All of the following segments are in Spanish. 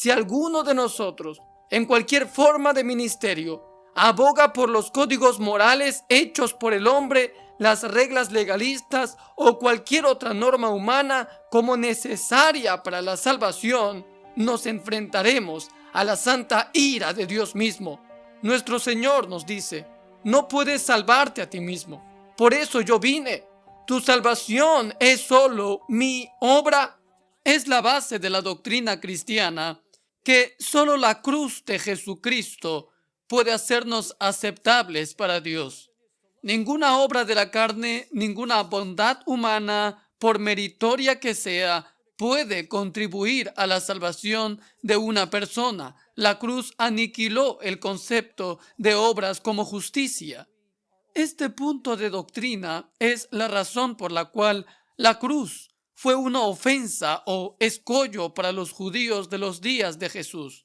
Si alguno de nosotros, en cualquier forma de ministerio, aboga por los códigos morales hechos por el hombre, las reglas legalistas o cualquier otra norma humana como necesaria para la salvación, nos enfrentaremos a la santa ira de Dios mismo. Nuestro Señor nos dice: no puedes salvarte a ti mismo, por eso yo vine. Tu salvación es solo mi obra. Es la base de la doctrina cristiana que solo la cruz de Jesucristo puede hacernos aceptables para Dios. Ninguna obra de la carne, ninguna bondad humana, por meritoria que sea, puede contribuir a la salvación de una persona. La cruz aniquiló el concepto de obras como justicia. Este punto de doctrina es la razón por la cual la cruz fue una ofensa o escollo para los judíos de los días de Jesús.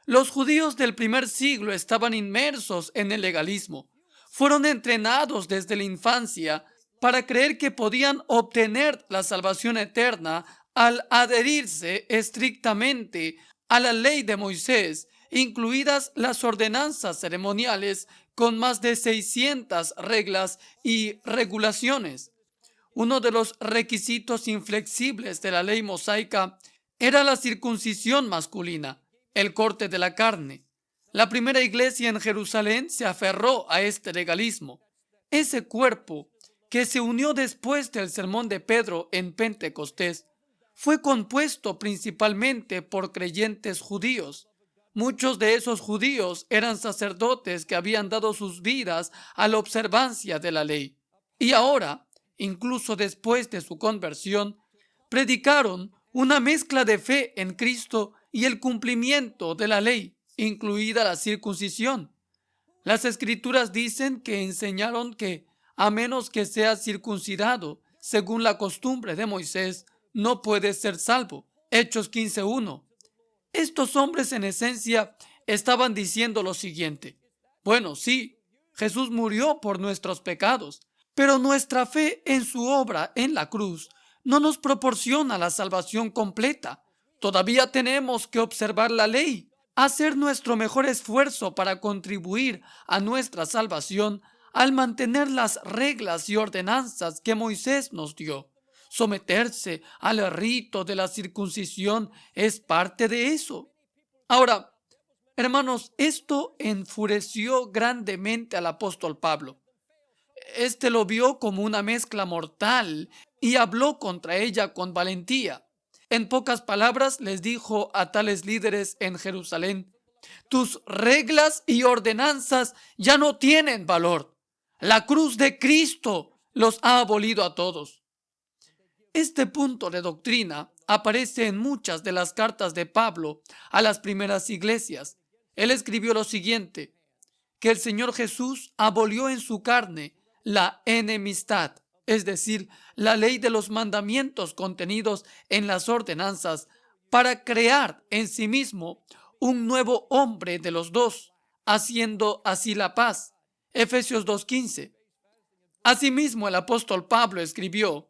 Los judíos del primer siglo estaban inmersos en el legalismo. Fueron entrenados desde la infancia para creer que podían obtener la salvación eterna al adherirse estrictamente a la ley de Moisés, incluidas las ordenanzas ceremoniales con más de 600 reglas y regulaciones. Uno de los requisitos inflexibles de la ley mosaica era la circuncisión masculina, el corte de la carne. La primera iglesia en Jerusalén se aferró a este legalismo. Ese cuerpo, que se unió después del sermón de Pedro en Pentecostés, fue compuesto principalmente por creyentes judíos. Muchos de esos judíos eran sacerdotes que habían dado sus vidas a la observancia de la ley. Y ahora, incluso después de su conversión, predicaron una mezcla de fe en Cristo y el cumplimiento de la ley, incluida la circuncisión. Las Escrituras dicen que enseñaron que, a menos que seas circuncidado, según la costumbre de Moisés, no puedes ser salvo. Hechos 15:1. Estos hombres en esencia estaban diciendo lo siguiente: bueno, sí, Jesús murió por nuestros pecados, pero nuestra fe en su obra en la cruz no nos proporciona la salvación completa. Todavía tenemos que observar la ley, hacer nuestro mejor esfuerzo para contribuir a nuestra salvación al mantener las reglas y ordenanzas que Moisés nos dio. Someterse al rito de la circuncisión es parte de eso. Ahora, hermanos, esto enfureció grandemente al apóstol Pablo. Este lo vio como una mezcla mortal y habló contra ella con valentía. En pocas palabras, les dijo a tales líderes en Jerusalén: tus reglas y ordenanzas ya no tienen valor. La cruz de Cristo los ha abolido a todos. Este punto de doctrina aparece en muchas de las cartas de Pablo a las primeras iglesias. Él escribió lo siguiente: que el Señor Jesús abolió en su carne la enemistad, es decir, la ley de los mandamientos contenidos en las ordenanzas, para crear en sí mismo un nuevo hombre de los dos, haciendo así la paz. Efesios 2:15. Asimismo, el apóstol Pablo escribió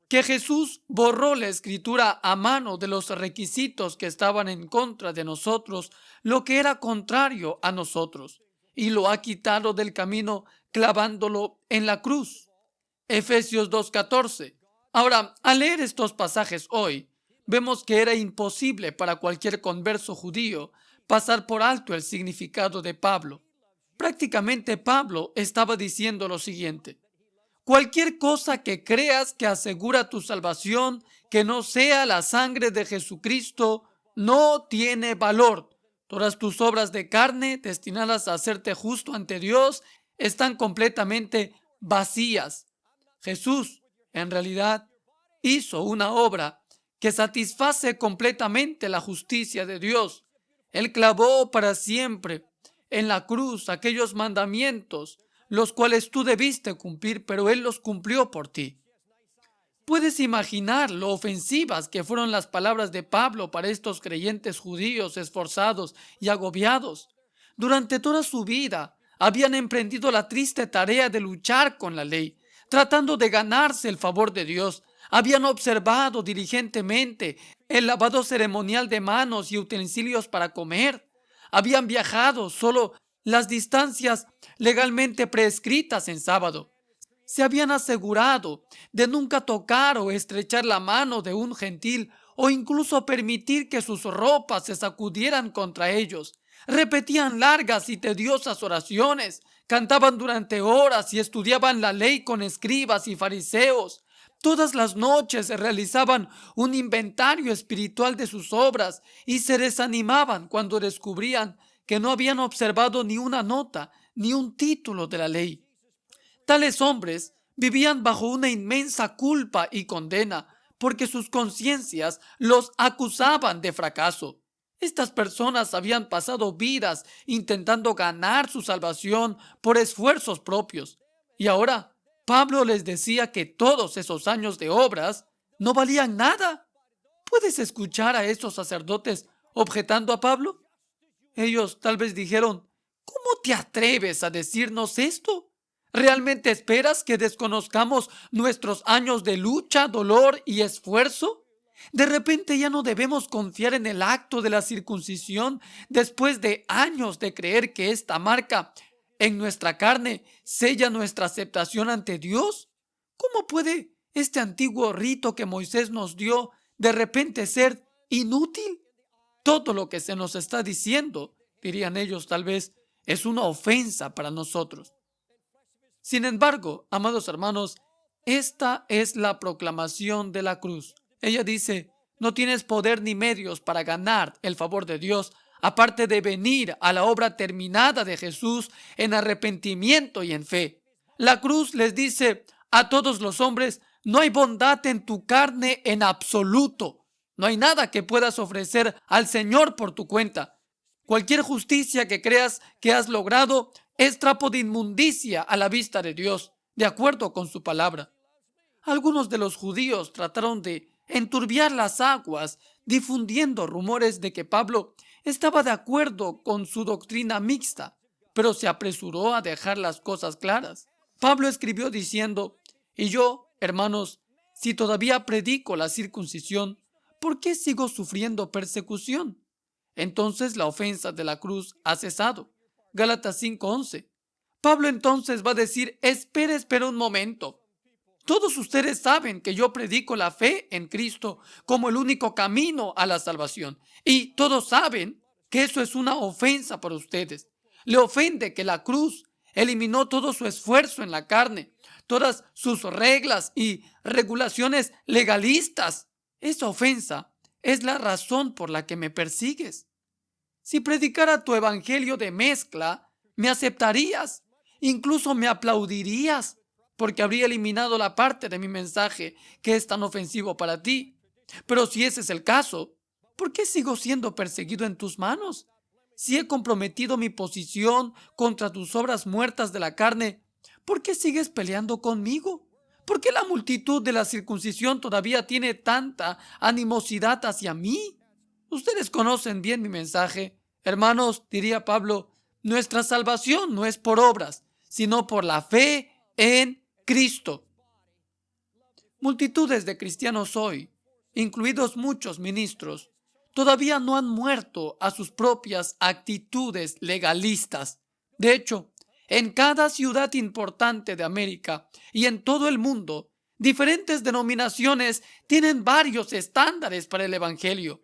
que Jesús borró la escritura a mano de los requisitos que estaban en contra de nosotros, lo que era contrario a nosotros, y lo ha quitado del camino clavándolo en la cruz. Efesios 2:14. Ahora, al leer estos pasajes hoy, vemos que era imposible para cualquier converso judío pasar por alto el significado de Pablo. Prácticamente Pablo estaba diciendo lo siguiente: cualquier cosa que creas que asegura tu salvación, que no sea la sangre de Jesucristo, no tiene valor. Todas tus obras de carne destinadas a hacerte justo ante Dios están completamente vacías. Jesús, en realidad, hizo una obra que satisface completamente la justicia de Dios. Él clavó para siempre en la cruz aquellos mandamientos los cuales tú debiste cumplir, pero Él los cumplió por ti. ¿Puedes imaginar lo ofensivas que fueron las palabras de Pablo para estos creyentes judíos esforzados y agobiados? Durante toda su vida habían emprendido la triste tarea de luchar con la ley, tratando de ganarse el favor de Dios. Habían observado diligentemente el lavado ceremonial de manos y utensilios para comer. Habían viajado solo las distancias legalmente prescritas en sábado. Se habían asegurado de nunca tocar o estrechar la mano de un gentil o incluso permitir que sus ropas se sacudieran contra ellos. Repetían largas y tediosas oraciones, cantaban durante horas y estudiaban la ley con escribas y fariseos. Todas las noches realizaban un inventario espiritual de sus obras y se desanimaban cuando descubrían que no habían observado ni una nota ni un título de la ley. Tales hombres vivían bajo una inmensa culpa y condena porque sus conciencias los acusaban de fracaso. Estas personas habían pasado vidas intentando ganar su salvación por esfuerzos propios. Y ahora Pablo les decía que todos esos años de obras no valían nada. ¿Puedes escuchar a esos sacerdotes objetando a Pablo? Ellos tal vez dijeron: ¿cómo te atreves a decirnos esto? ¿Realmente esperas que desconozcamos nuestros años de lucha, dolor y esfuerzo? ¿De repente ya no debemos confiar en el acto de la circuncisión después de años de creer que esta marca en nuestra carne sella nuestra aceptación ante Dios? ¿Cómo puede este antiguo rito que Moisés nos dio de repente ser inútil? Todo lo que se nos está diciendo, dirían ellos tal vez, es una ofensa para nosotros. Sin embargo, amados hermanos, esta es la proclamación de la cruz. Ella dice: no tienes poder ni medios para ganar el favor de Dios, aparte de venir a la obra terminada de Jesús en arrepentimiento y en fe. La cruz les dice a todos los hombres: no hay bondad en tu carne en absoluto. No hay nada que puedas ofrecer al Señor por tu cuenta. Cualquier justicia que creas que has logrado es trapo de inmundicia a la vista de Dios, de acuerdo con su palabra. Algunos de los judíos trataron de enturbiar las aguas, difundiendo rumores de que Pablo estaba de acuerdo con su doctrina mixta, pero se apresuró a dejar las cosas claras. Pablo escribió diciendo: y yo, hermanos, si todavía predico la circuncisión, ¿por qué sigo sufriendo persecución? Entonces la ofensa de la cruz ha cesado. Gálatas 5:11. Pablo entonces va a decir: espera un momento. Todos ustedes saben que yo predico la fe en Cristo como el único camino a la salvación. Y todos saben que eso es una ofensa para ustedes. Le ofende que la cruz eliminó todo su esfuerzo en la carne, todas sus reglas y regulaciones legalistas. Esa ofensa es la razón por la que me persigues. Si predicara tu evangelio de mezcla, me aceptarías, incluso me aplaudirías, porque habría eliminado la parte de mi mensaje que es tan ofensivo para ti. Pero si ese es el caso, ¿por qué sigo siendo perseguido en tus manos? Si he comprometido mi posición contra tus obras muertas de la carne, ¿por qué sigues peleando conmigo? ¿Por qué la multitud de la circuncisión todavía tiene tanta animosidad hacia mí? Ustedes conocen bien mi mensaje. Hermanos, diría Pablo, nuestra salvación no es por obras, sino por la fe en Cristo. Multitudes de cristianos hoy, incluidos muchos ministros, todavía no han muerto a sus propias actitudes legalistas. De hecho, en cada ciudad importante de América y en todo el mundo, diferentes denominaciones tienen varios estándares para el evangelio.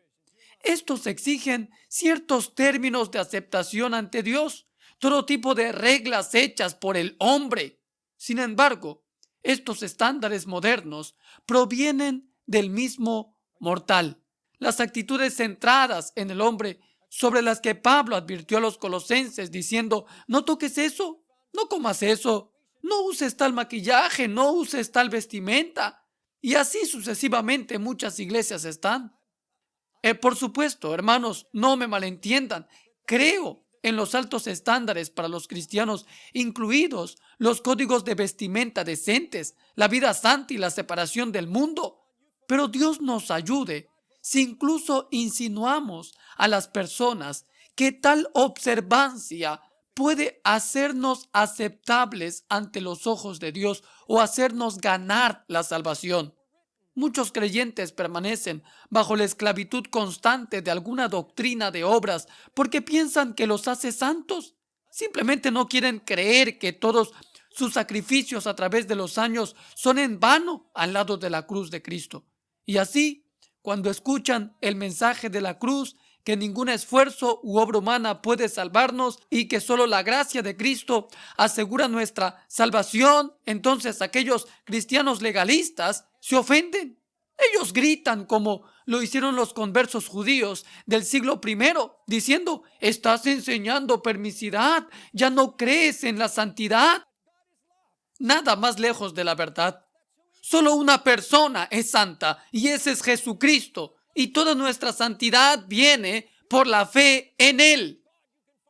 Estos exigen ciertos términos de aceptación ante Dios, todo tipo de reglas hechas por el hombre. Sin embargo, estos estándares modernos provienen del mismo mortal. Las actitudes centradas en el hombre sobre las que Pablo advirtió a los colosenses diciendo: no toques eso, no comas eso, no uses tal maquillaje, no uses tal vestimenta. Y así sucesivamente muchas iglesias están. Por supuesto, hermanos, no me malentiendan. Creo en los altos estándares para los cristianos, incluidos los códigos de vestimenta decentes, la vida santa y la separación del mundo. Pero Dios nos ayude si incluso insinuamos a las personas que tal observancia puede hacernos aceptables ante los ojos de Dios o hacernos ganar la salvación. Muchos creyentes permanecen bajo la esclavitud constante de alguna doctrina de obras porque piensan que los hace santos. Simplemente no quieren creer que todos sus sacrificios a través de los años son en vano al lado de la cruz de Cristo. Y así, cuando escuchan el mensaje de la cruz, que ningún esfuerzo u obra humana puede salvarnos y que solo la gracia de Cristo asegura nuestra salvación, entonces aquellos cristianos legalistas se ofenden. Ellos gritan como lo hicieron los conversos judíos del siglo primero, diciendo: estás enseñando permisidad, ya no crees en la santidad. Nada más lejos de la verdad. Solo una persona es santa y ese es Jesucristo. Y toda nuestra santidad viene por la fe en Él.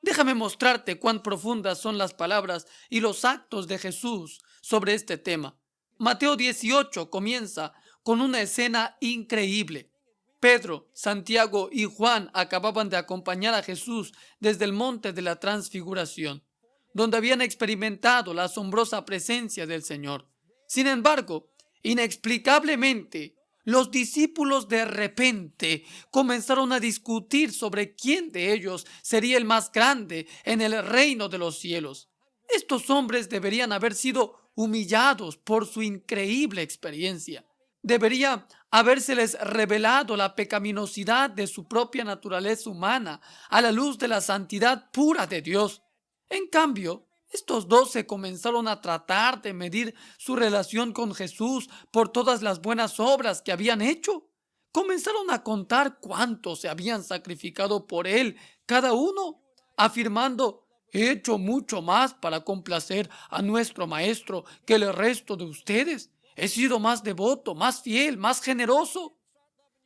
Déjame mostrarte cuán profundas son las palabras y los actos de Jesús sobre este tema. Mateo 18 comienza con una escena increíble. Pedro, Santiago y Juan acababan de acompañar a Jesús desde el monte de la Transfiguración, donde habían experimentado la asombrosa presencia del Señor. Sin embargo, inexplicablemente, los discípulos de repente comenzaron a discutir sobre quién de ellos sería el más grande en el reino de los cielos. Estos hombres deberían haber sido humillados por su increíble experiencia. Debería habérseles revelado la pecaminosidad de su propia naturaleza humana a la luz de la santidad pura de Dios. En cambio, estos 12 comenzaron a tratar de medir su relación con Jesús por todas las buenas obras que habían hecho. Comenzaron a contar cuánto se habían sacrificado por él cada uno, afirmando: he hecho mucho más para complacer a nuestro Maestro que el resto de ustedes. He sido más devoto, más fiel, más generoso.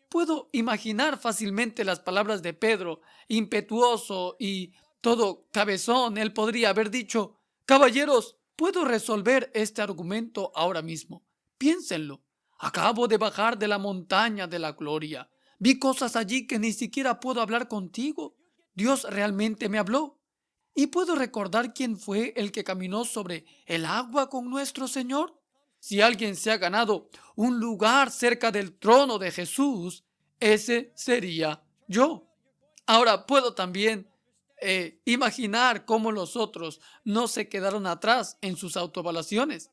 Puedo imaginar fácilmente las palabras de Pedro, impetuoso y todo cabezón. Él podría haber dicho: caballeros, puedo resolver este argumento ahora mismo. Piénsenlo. Acabo de bajar de la montaña de la gloria. Vi cosas allí que ni siquiera puedo hablar contigo. Dios realmente me habló. ¿Y puedo recordar quién fue el que caminó sobre el agua con nuestro Señor? Si alguien se ha ganado un lugar cerca del trono de Jesús, ese sería yo. Ahora puedo también imaginar cómo los otros no se quedaron atrás en sus autoevaluaciones.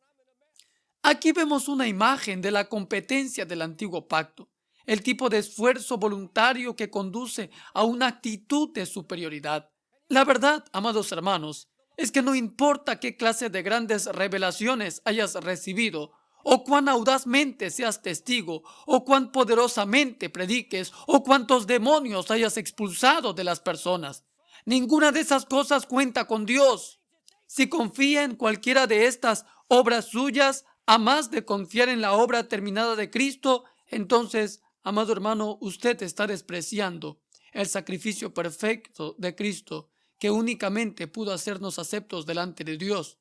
Aquí vemos una imagen de la competencia del antiguo pacto, el tipo de esfuerzo voluntario que conduce a una actitud de superioridad. La verdad, amados hermanos, es que no importa qué clase de grandes revelaciones hayas recibido, o cuán audazmente seas testigo, o cuán poderosamente prediques, o cuántos demonios hayas expulsado de las personas. Ninguna de esas cosas cuenta con Dios. Si confía en cualquiera de estas obras suyas, a más de confiar en la obra terminada de Cristo, entonces, amado hermano, usted está despreciando el sacrificio perfecto de Cristo, que únicamente pudo hacernos aceptos delante de Dios.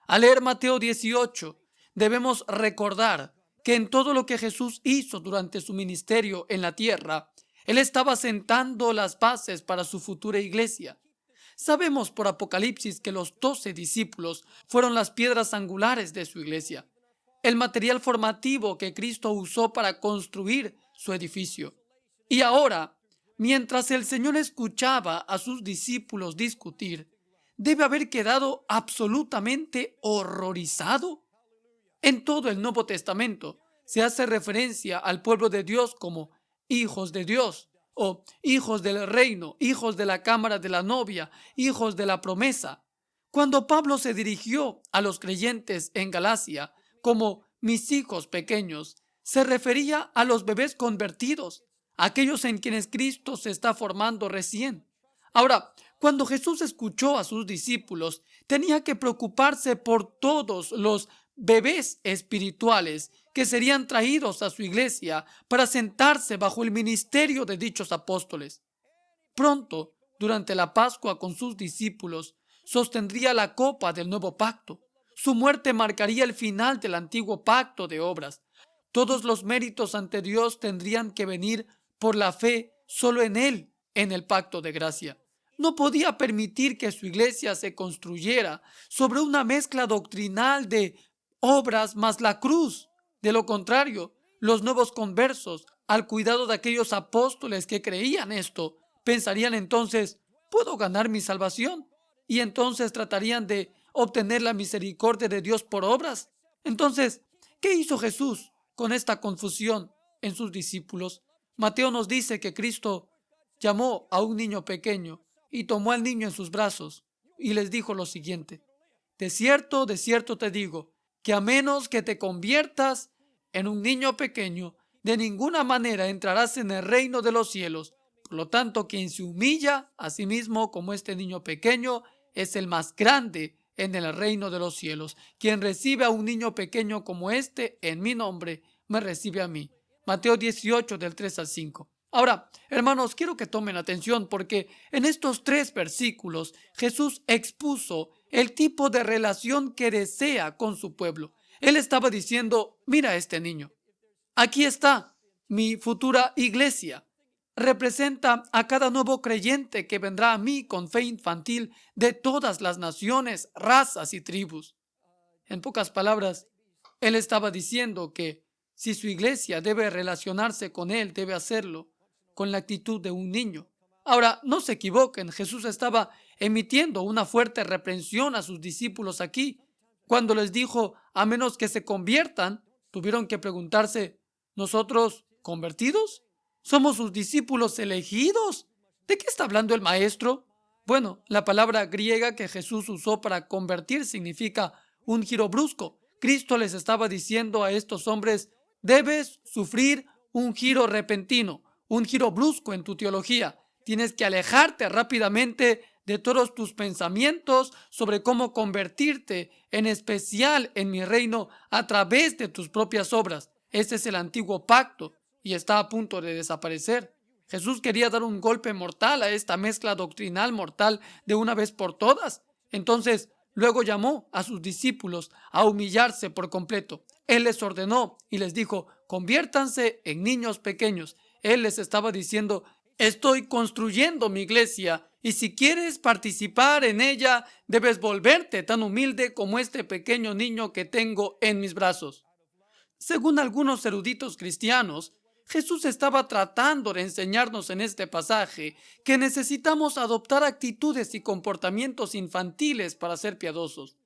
Al leer Mateo 18, debemos recordar que en todo lo que Jesús hizo durante su ministerio en la tierra, Él estaba sentando las bases para su futura iglesia. Sabemos por Apocalipsis que los 12 discípulos fueron las piedras angulares de su iglesia, el material formativo que Cristo usó para construir su edificio. Y ahora, mientras el Señor escuchaba a sus discípulos discutir, debe haber quedado absolutamente horrorizado. En todo el Nuevo Testamento se hace referencia al pueblo de Dios como hijos de Dios, o hijos del reino, hijos de la cámara de la novia, hijos de la promesa. Cuando Pablo se dirigió a los creyentes en Galacia como mis hijos pequeños, se refería a los bebés convertidos, aquellos en quienes Cristo se está formando recién. Ahora, cuando Jesús escuchó a sus discípulos, tenía que preocuparse por todos los bebés espirituales que serían traídos a su iglesia para sentarse bajo el ministerio de dichos apóstoles. Pronto, durante la Pascua con sus discípulos, sostendría la copa del nuevo pacto. Su muerte marcaría el final del antiguo pacto de obras. Todos los méritos ante Dios tendrían que venir por la fe solo en Él, en el pacto de gracia. No podía permitir que su iglesia se construyera sobre una mezcla doctrinal de obras más la cruz. De lo contrario, los nuevos conversos, al cuidado de aquellos apóstoles que creían esto, pensarían entonces, ¿puedo ganar mi salvación? Y entonces tratarían de obtener la misericordia de Dios por obras. Entonces, ¿qué hizo Jesús con esta confusión en sus discípulos? Mateo nos dice que Cristo llamó a un niño pequeño y tomó al niño en sus brazos y les dijo lo siguiente: de cierto te digo, que a menos que te conviertas en un niño pequeño, de ninguna manera entrarás en el reino de los cielos. Por lo tanto, quien se humilla a sí mismo como este niño pequeño es el más grande en el reino de los cielos. Quien recibe a un niño pequeño como este en mi nombre, me recibe a mí. Mateo 18 del 3 al 5. Ahora, hermanos, quiero que tomen atención porque en estos 3 versículos Jesús expuso el tipo de relación que desea con su pueblo. Él estaba diciendo, mira a este niño. Aquí está mi futura iglesia. Representa a cada nuevo creyente que vendrá a mí con fe infantil de todas las naciones, razas y tribus. En pocas palabras, él estaba diciendo que si su iglesia debe relacionarse con él, debe hacerlo con la actitud de un niño. Ahora, no se equivoquen, Jesús estaba emitiendo una fuerte reprensión a sus discípulos aquí. Cuando les dijo, a menos que se conviertan, tuvieron que preguntarse, ¿nosotros convertidos? ¿Somos sus discípulos elegidos? ¿De qué está hablando el maestro? Bueno, la palabra griega que Jesús usó para convertir significa un giro brusco. Cristo les estaba diciendo a estos hombres, debes sufrir un giro repentino, un giro brusco en tu teología. Tienes que alejarte rápidamente de todos tus pensamientos sobre cómo convertirte, en especial en mi reino, a través de tus propias obras. Este es el antiguo pacto y está a punto de desaparecer. Jesús quería dar un golpe mortal a esta mezcla doctrinal mortal de una vez por todas. Entonces, luego llamó a sus discípulos a humillarse por completo. Él les ordenó y les dijo, conviértanse en niños pequeños. Él les estaba diciendo, estoy construyendo mi iglesia y si quieres participar en ella, debes volverte tan humilde como este pequeño niño que tengo en mis brazos. Según algunos eruditos cristianos, Jesús estaba tratando de enseñarnos en este pasaje que necesitamos adoptar actitudes y comportamientos infantiles para ser piadosos.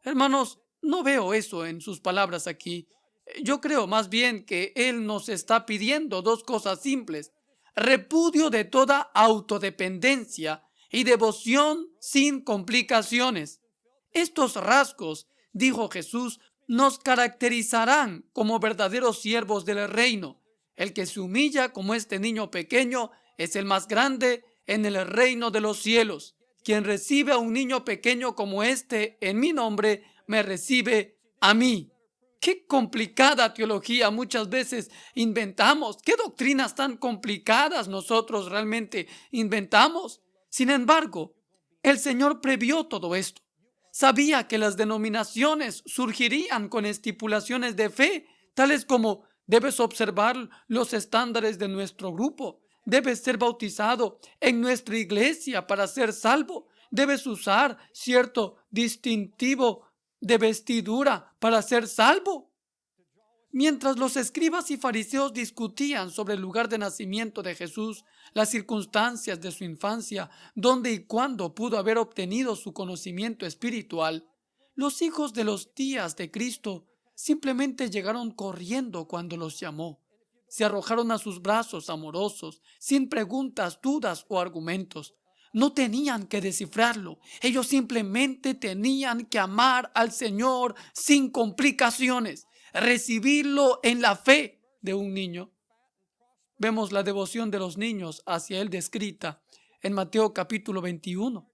Hermanos, no veo eso en sus palabras aquí. Yo creo más bien que Él nos está pidiendo 2 cosas simples: repudio de toda autodependencia y devoción sin complicaciones. Estos rasgos, dijo Jesús, nos caracterizarán como verdaderos siervos del reino. El que se humilla como este niño pequeño es el más grande en el reino de los cielos. Quien recibe a un niño pequeño como este en mi nombre, me recibe a mí. Qué complicada teología muchas veces inventamos. Qué doctrinas tan complicadas nosotros realmente inventamos. Sin embargo, el Señor previó todo esto. Sabía que las denominaciones surgirían con estipulaciones de fe, tales como debes observar los estándares de nuestro grupo, debes ser bautizado en nuestra iglesia para ser salvo, debes usar cierto distintivo de vestidura para ser salvo. Mientras los escribas y fariseos discutían sobre el lugar de nacimiento de Jesús, las circunstancias de su infancia, dónde y cuándo pudo haber obtenido su conocimiento espiritual, los hijos de los días de Cristo simplemente llegaron corriendo cuando los llamó. Se arrojaron a sus brazos amorosos, sin preguntas, dudas o argumentos. No tenían que descifrarlo. Ellos simplemente tenían que amar al Señor sin complicaciones, recibirlo en la fe de un niño. Vemos la devoción de los niños hacia Él descrita en Mateo capítulo 21.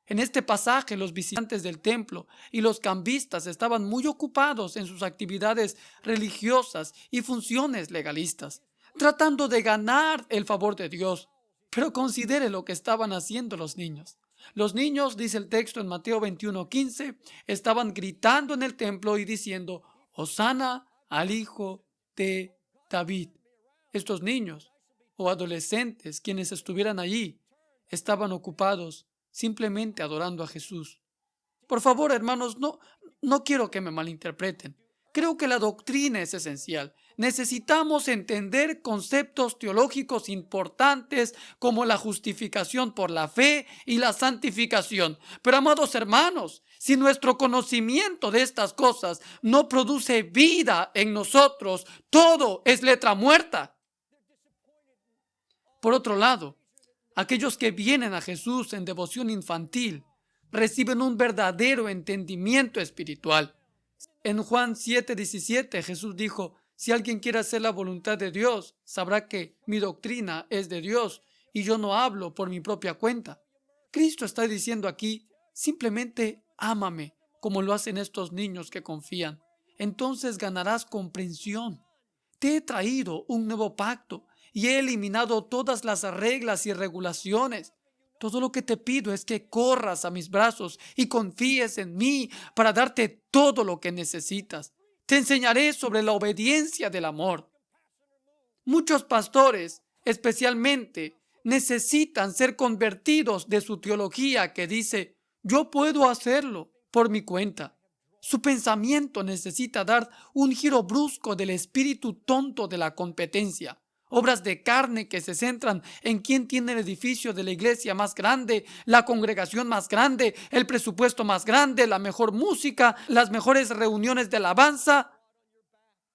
En este pasaje, los visitantes del templo y los cambistas estaban muy ocupados en sus actividades religiosas y funciones legalistas, tratando de ganar el favor de Dios. Pero considere lo que estaban haciendo los niños. Los niños, dice el texto en Mateo 21:15, estaban gritando en el templo y diciendo, Hosana al hijo de David. Estos niños o adolescentes, quienes estuvieran allí, estaban ocupados simplemente adorando a Jesús. Por favor, hermanos, no quiero que me malinterpreten. Creo que la doctrina es esencial. necesitamos entender conceptos teológicos importantes como la justificación por la fe y la santificación. Pero, amados hermanos, si nuestro conocimiento de estas cosas no produce vida en nosotros, todo es letra muerta. Por otro lado, aquellos que vienen a Jesús en devoción infantil reciben un verdadero entendimiento espiritual. En Juan 7:17, Jesús dijo: si alguien quiere hacer la voluntad de Dios, sabrá que mi doctrina es de Dios y yo no hablo por mi propia cuenta. Cristo está diciendo aquí: simplemente ámame como lo hacen estos niños que confían. Entonces ganarás comprensión. Te he traído un nuevo pacto y he eliminado todas las reglas y regulaciones. Todo lo que te pido es que corras a mis brazos y confíes en mí para darte todo lo que necesitas. Te enseñaré sobre la obediencia del amor. Muchos pastores, especialmente, necesitan ser convertidos de su teología que dice: yo puedo hacerlo por mi cuenta. Su pensamiento necesita dar un giro brusco del espíritu tonto de la competencia. Obras de carne que se centran en quién tiene el edificio de la iglesia más grande, la congregación más grande, el presupuesto más grande, la mejor música, las mejores reuniones de alabanza.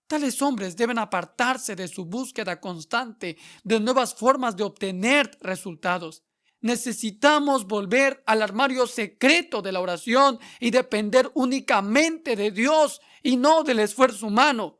Tales hombres deben apartarse de su búsqueda constante de nuevas formas de obtener resultados. Necesitamos volver al armario secreto de la oración y depender únicamente de Dios y no del esfuerzo humano.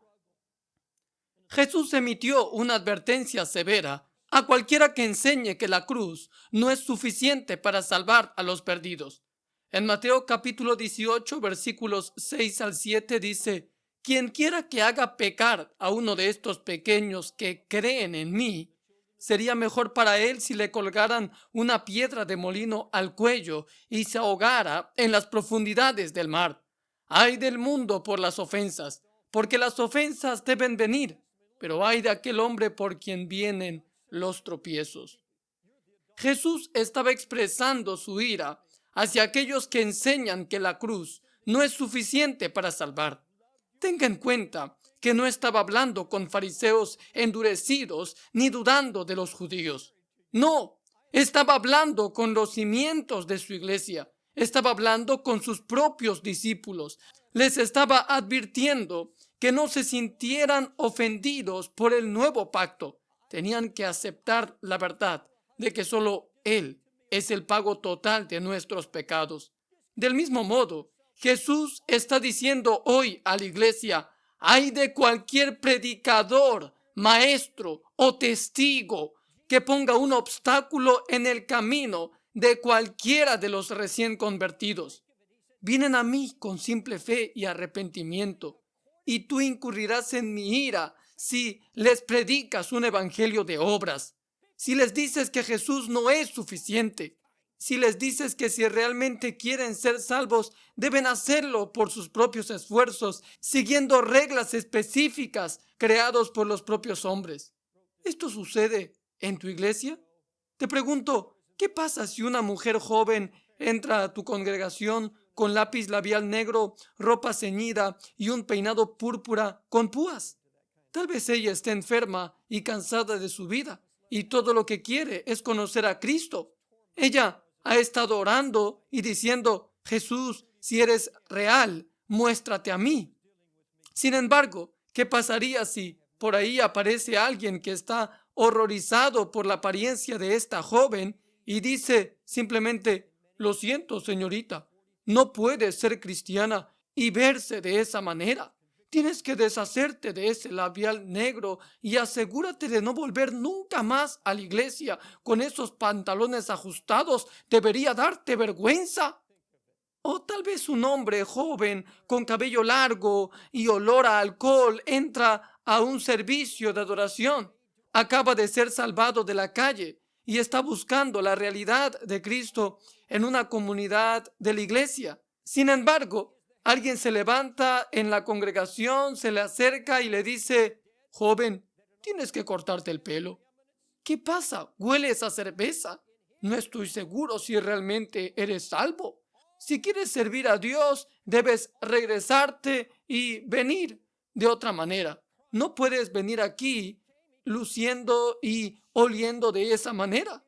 Jesús emitió una advertencia severa a cualquiera que enseñe que la cruz no es suficiente para salvar a los perdidos. En Mateo capítulo 18, versículos 6 al 7 dice: quien quiera que haga pecar a uno de estos pequeños que creen en mí, sería mejor para él si le colgaran una piedra de molino al cuello y se ahogara en las profundidades del mar. Ay del mundo por las ofensas, porque las ofensas deben venir, pero ay de aquel hombre por quien vienen los tropiezos. Jesús estaba expresando su ira hacia aquellos que enseñan que la cruz no es suficiente para salvar. Tenga en cuenta que no estaba hablando con fariseos endurecidos ni dudando de los judíos. No, estaba hablando con los cimientos de su iglesia. Estaba hablando con sus propios discípulos. Les estaba advirtiendo que no se sintieran ofendidos por el nuevo pacto. Tenían que aceptar la verdad de que solo Él es el pago total de nuestros pecados. Del mismo modo, Jesús está diciendo hoy a la iglesia: ay de cualquier predicador, maestro o testigo que ponga un obstáculo en el camino de cualquiera de los recién convertidos. Vienen a mí con simple fe y arrepentimiento, y tú incurrirás en mi ira si les predicas un evangelio de obras, si les dices que Jesús no es suficiente, si les dices que si realmente quieren ser salvos, deben hacerlo por sus propios esfuerzos, siguiendo reglas específicas creadas por los propios hombres. ¿Esto sucede en tu iglesia? Te pregunto, ¿qué pasa si una mujer joven entra a tu congregación con lápiz labial negro, ropa ceñida y un peinado púrpura con púas? Tal vez ella esté enferma y cansada de su vida, y todo lo que quiere es conocer a Cristo. Ella ha estado orando y diciendo: Jesús, si eres real, muéstrate a mí. Sin embargo, ¿qué pasaría si por ahí aparece alguien que está horrorizado por la apariencia de esta joven y dice simplemente: lo siento, señorita, no puedes ser cristiana y verse de esa manera? Tienes que deshacerte de ese labial negro y asegúrate de no volver nunca más a la iglesia con esos pantalones ajustados. Debería darte vergüenza. O tal vez un hombre joven con cabello largo y olor a alcohol entra a un servicio de adoración. Acaba de ser salvado de la calle y está buscando la realidad de Cristo en una comunidad de la iglesia. Sin embargo, alguien se levanta en la congregación, se le acerca y le dice: joven, tienes que cortarte el pelo. ¿Qué pasa? ¿Hueles a cerveza? No estoy seguro si realmente eres salvo. Si quieres servir a Dios, debes regresarte y venir de otra manera. no puedes venir aquí luciendo y oliendo de esa manera.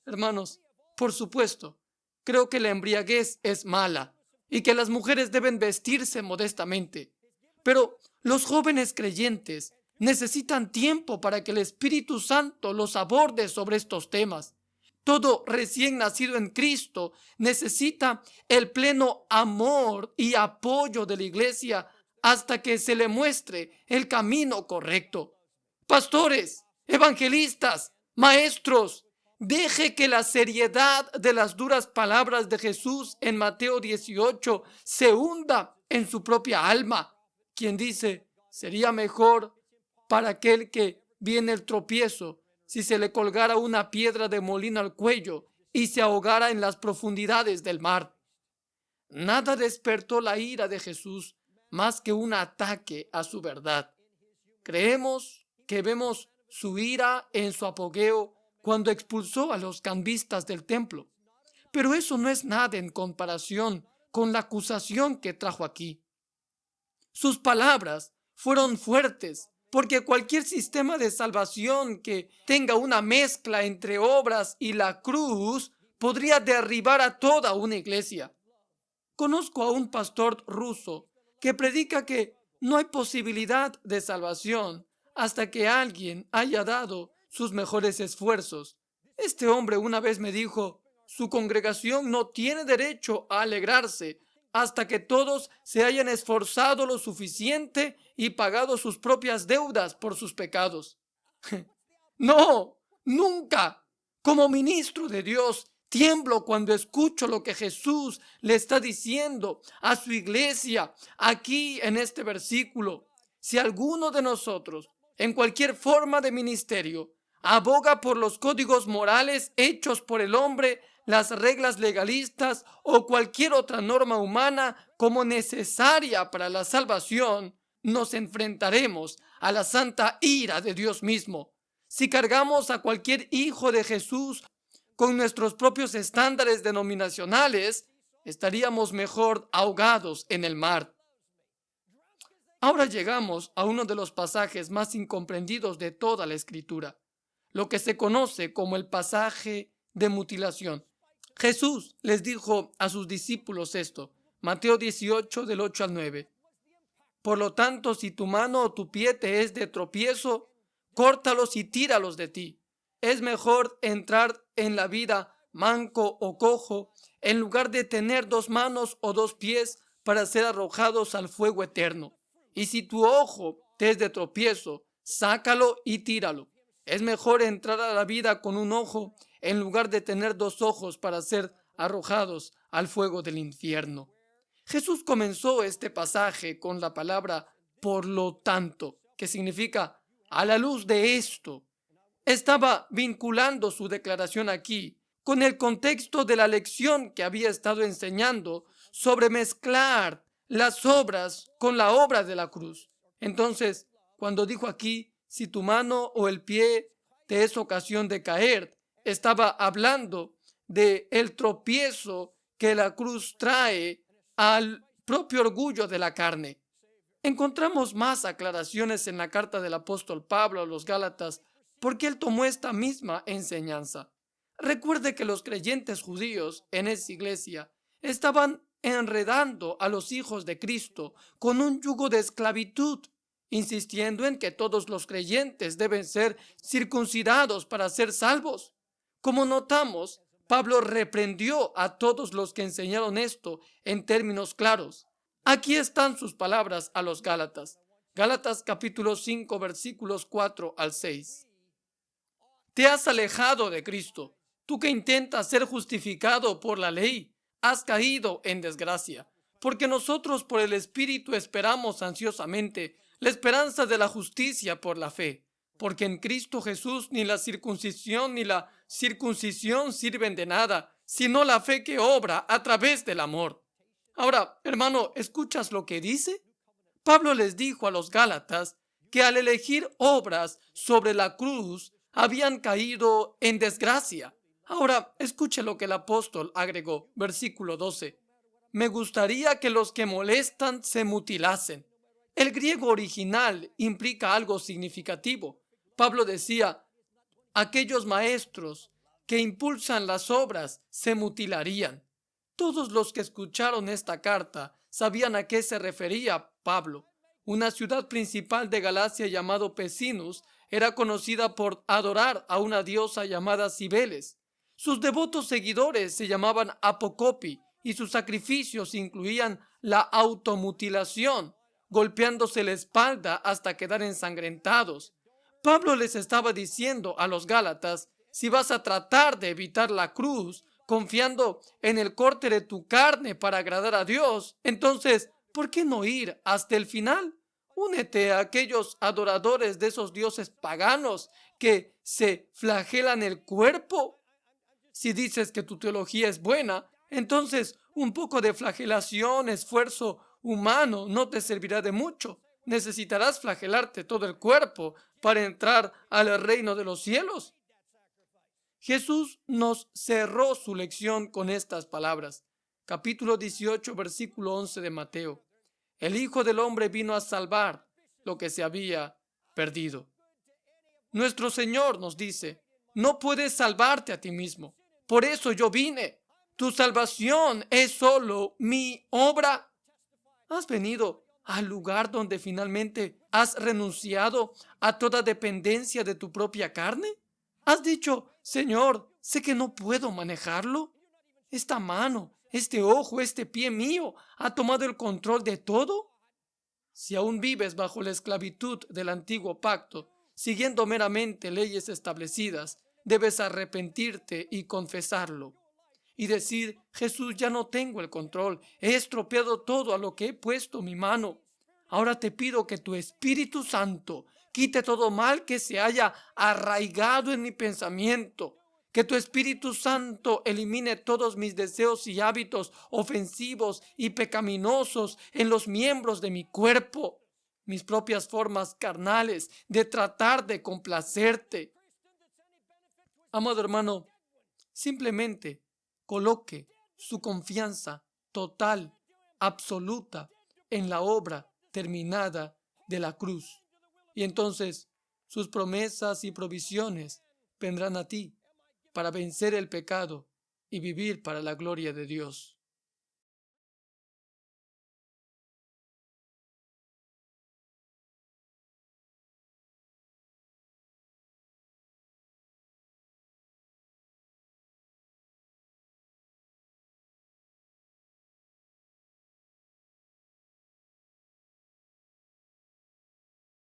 Hermanos, por supuesto, creo que la embriaguez es mala y que las mujeres deben vestirse modestamente. Pero los jóvenes creyentes necesitan tiempo para que el Espíritu Santo los aborde sobre estos temas. Todo recién nacido en Cristo necesita el pleno amor y apoyo de la iglesia hasta que se le muestre el camino correcto. Pastores, evangelistas, maestros, deje que la seriedad de las duras palabras de Jesús en Mateo 18 se hunda en su propia alma, quien dice: sería mejor para aquel que viene el tropiezo si se le colgara una piedra de molino al cuello y se ahogara en las profundidades del mar. Nada despertó la ira de Jesús más que un ataque a su verdad. Creemos que vemos su ira en su apogeo cuando expulsó a los cambistas del templo. Pero eso no es nada en comparación con la acusación que trajo aquí. Sus palabras fueron fuertes, porque cualquier sistema de salvación que tenga una mezcla entre obras y la cruz podría derribar a toda una iglesia. Conozco a un pastor ruso que predica que no hay posibilidad de salvación hasta que alguien haya dado sus mejores esfuerzos. Este hombre una vez me dijo: su congregación no tiene derecho a alegrarse hasta que todos se hayan esforzado lo suficiente y pagado sus propias deudas por sus pecados. No, nunca. Como ministro de Dios, tiemblo cuando escucho lo que Jesús le está diciendo a su iglesia aquí en este versículo. Si alguno de nosotros, en cualquier forma de ministerio, aboga por los códigos morales hechos por el hombre, las reglas legalistas o cualquier otra norma humana como necesaria para la salvación, nos enfrentaremos a la santa ira de Dios mismo. Si cargamos a cualquier hijo de Jesús con nuestros propios estándares denominacionales, estaríamos mejor ahogados en el mar. Ahora llegamos a uno de los pasajes más incomprendidos de toda la Escritura, lo que se conoce como el pasaje de mutilación. Jesús les dijo a sus discípulos esto, Mateo 18 del 8 al 9. Por lo tanto, si tu mano o tu pie te es de tropiezo, córtalos y tíralos de ti. Es mejor entrar en la vida manco o cojo en lugar de tener 2 manos o 2 pies para ser arrojados al fuego eterno. Y si tu ojo te es de tropiezo, sácalo y tíralo. Es mejor entrar a la vida con un ojo en lugar de tener 2 ojos para ser arrojados al fuego del infierno. Jesús comenzó este pasaje con la palabra por lo tanto, que significa a la luz de esto. Estaba vinculando su declaración aquí con el contexto de la lección que había estado enseñando sobre mezclar las obras con la obra de la cruz. Entonces, cuando dijo aquí, si tu mano o el pie te es ocasión de caer, estaba hablando de el tropiezo que la cruz trae al propio orgullo de la carne. Encontramos más aclaraciones en la carta del apóstol Pablo a los Gálatas, porque él tomó esta misma enseñanza. Recuerde que los creyentes judíos en esa iglesia estaban enredando a los hijos de Cristo con un yugo de esclavitud, insistiendo en que todos los creyentes deben ser circuncidados para ser salvos. Como notamos, Pablo reprendió a todos los que enseñaron esto en términos claros. Aquí están sus palabras a los Gálatas. Gálatas capítulo 5 versículos 4 al 6. Te has alejado de Cristo. Tú que intentas ser justificado por la ley, has caído en desgracia, porque nosotros por el Espíritu esperamos ansiosamente la esperanza de la justicia por la fe, porque en Cristo Jesús ni la circuncisión ni la circuncisión sirven de nada, sino la fe que obra a través del amor. Ahora, hermano, ¿escuchas lo que dice? Pablo les dijo a los Gálatas que al elegir obras sobre la cruz habían caído en desgracia. Ahora, escuche lo que el apóstol agregó, versículo 12. Me gustaría que los que molestan se mutilasen. El griego original implica algo significativo. Pablo decía: aquellos maestros que impulsan las obras se mutilarían. Todos los que escucharon esta carta sabían a qué se refería Pablo. Una ciudad principal de Galacia llamado Pessinus era conocida por adorar a una diosa llamada Cibeles. Sus devotos seguidores se llamaban Apocopi y sus sacrificios incluían la automutilación, golpeándose la espalda hasta quedar ensangrentados. Pablo les estaba diciendo a los Gálatas: si vas a tratar de evitar la cruz, confiando en el corte de tu carne para agradar a Dios, entonces, ¿por qué no ir hasta el final? Únete a aquellos adoradores de esos dioses paganos que se flagelan el cuerpo. Si dices que tu teología es buena, entonces un poco de flagelación, esfuerzo humano no te servirá de mucho. Necesitarás flagelarte todo el cuerpo para entrar al reino de los cielos. Jesús nos cerró su lección con estas palabras. Capítulo 18, versículo 11 de Mateo. El Hijo del Hombre vino a salvar lo que se había perdido. Nuestro Señor nos dice: no puedes salvarte a ti mismo. Por eso yo vine. Tu salvación es solo mi obra. ¿Has venido al lugar donde finalmente has renunciado a toda dependencia de tu propia carne? ¿Has dicho: Señor, sé que no puedo manejarlo? Esta mano, este ojo, este pie mío ha tomado el control de todo. Si aún vives bajo la esclavitud del antiguo pacto, siguiendo meramente leyes establecidas, debes arrepentirte y confesarlo. Y decir: Jesús, ya no tengo el control, he estropeado todo a lo que he puesto mi mano. Ahora te pido que tu Espíritu Santo quite todo mal que se haya arraigado en mi pensamiento. Que tu Espíritu Santo elimine todos mis deseos y hábitos ofensivos y pecaminosos en los miembros de mi cuerpo, mis propias formas carnales de tratar de complacerte. Amado hermano, simplemente coloque su confianza total, absoluta, en la obra terminada de la cruz. Y entonces sus promesas y provisiones vendrán a ti para vencer el pecado y vivir para la gloria de Dios.